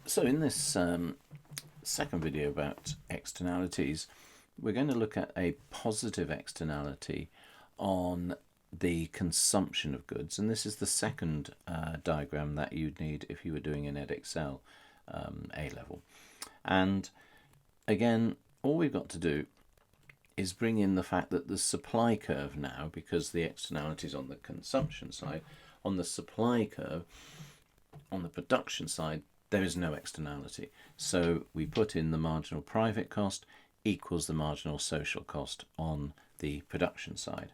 So in this second video about externalities, we're going to look at a positive externality on the consumption of goods, and this is the second diagram that you'd need if you were doing an Edexcel A level. And again, all we've got to do is bring in the fact that the supply curve now, because the externalities on the consumption side, on the supply curve, on the production side, there is no externality. So we put in the marginal private cost equals the marginal social cost on the production side.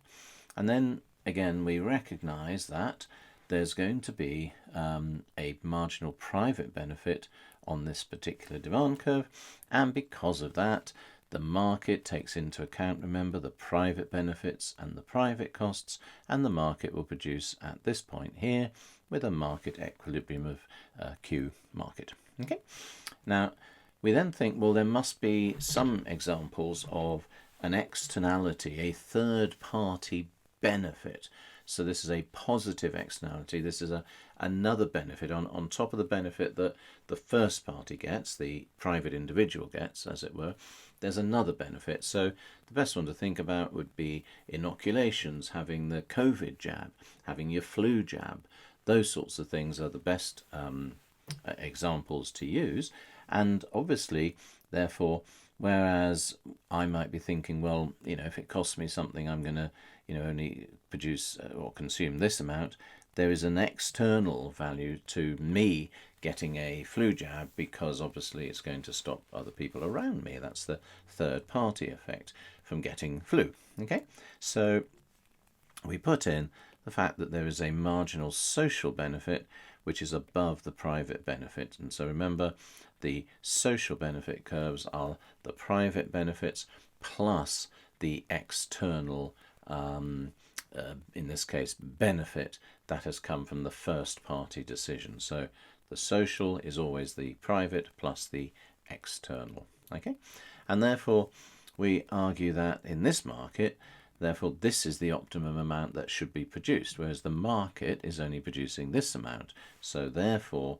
And then again, we recognize that there's going to be a marginal private benefit on this particular demand curve. And because of that, the market takes into account, remember, the private benefits and the private costs, and the market will produce at this point here with a market equilibrium of Q market. Okay. Now, we then think, well, there must be some examples of an externality, a third-party benefit. So this is a positive externality. This is another benefit on top of the benefit that the first party gets, the private individual gets, as it were. There's another benefit. So the best one to think about would be inoculations, having the COVID jab, having your flu jab. Those sorts of things are the best examples to use. And obviously, therefore, whereas I might be thinking, well, if it costs me something, I'm going to, only produce or consume this amount, there is an external value to me getting a flu jab because obviously it's going to stop other people around me. That's the third party effect from getting flu. Okay, so we put in the fact that there is a marginal social benefit which is above the private benefit. And so remember, the social benefit curves are the private benefits plus the external, in this case, benefit that has come from the first party decision. So the social is always the private plus the external. Okay, and therefore we argue that in this market, therefore this is the optimum amount that should be produced, whereas the market is only producing this amount. So therefore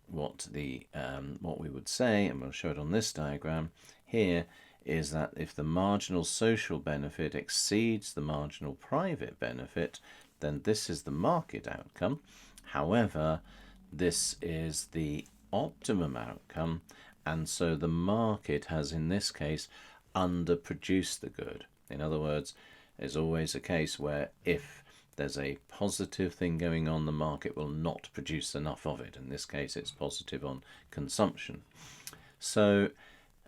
what we would say, and we'll show it on this diagram here, is that if the marginal social benefit exceeds the marginal private benefit, then this is the market outcome. However, this is the optimum outcome, and so the market has, in this case, underproduced the good. In other words, there's always a case where if there's a positive thing going on, the market will not produce enough of it. In this case, it's positive on consumption. So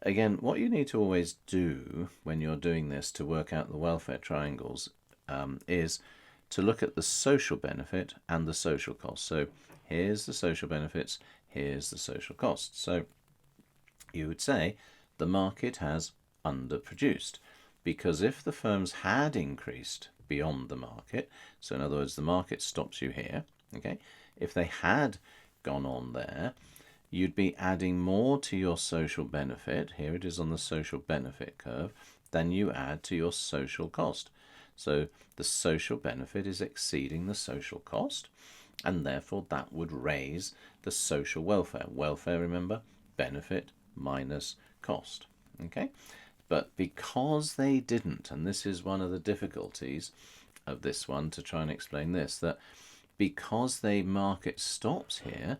again, what you need to always do when you're doing this to work out the welfare triangles is to look at the social benefit and the social cost. So here's the social benefits, here's the social costs. So you would say the market has underproduced, because if the firms had increased beyond the market, so in other words, the market stops you here, okay, if they had gone on there, you'd be adding more to your social benefit, here it is on the social benefit curve, than you add to your social cost. So the social benefit is exceeding the social cost, and therefore that would raise the social welfare. Welfare, remember, benefit minus cost. Okay, but because they didn't, and this is one of the difficulties of this one to try and explain this, that because the market stops here,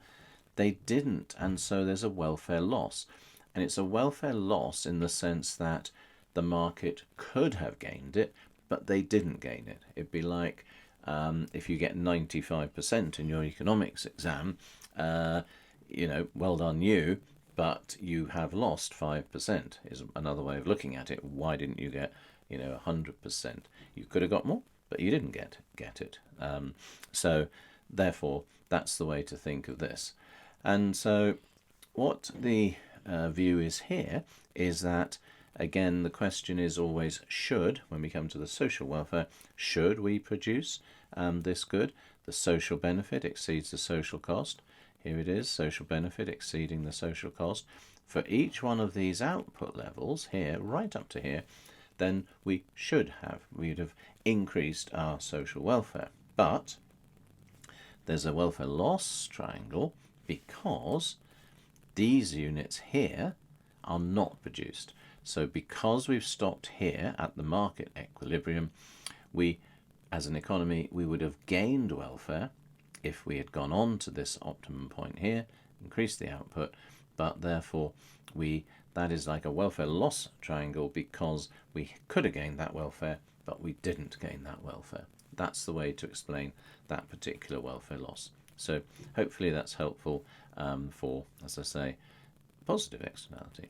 they didn't, and so there's a welfare loss. And it's a welfare loss in the sense that the market could have gained it, but they didn't gain it. It'd be like if you get 95% in your economics exam, well done you, but you have lost 5%, is another way of looking at it. Why didn't you get 100%? You could have got more, but you didn't get it. So therefore, that's the way to think of this. And so what the view is here is that, again, the question is always should, when we come to the social welfare, should we produce this good? The social benefit exceeds the social cost. Here it is, social benefit exceeding the social cost. For each one of these output levels here, right up to here, then we'd have increased our social welfare. But there's a welfare loss triangle because these units here are not produced. So because we've stopped here at the market equilibrium, we, as an economy, we would have gained welfare if we had gone on to this optimum point here, increased the output, but therefore that is like a welfare loss triangle, because we could have gained that welfare, but we didn't gain that welfare. That's the way to explain that particular welfare loss. So hopefully that's helpful for, as I say, positive externality.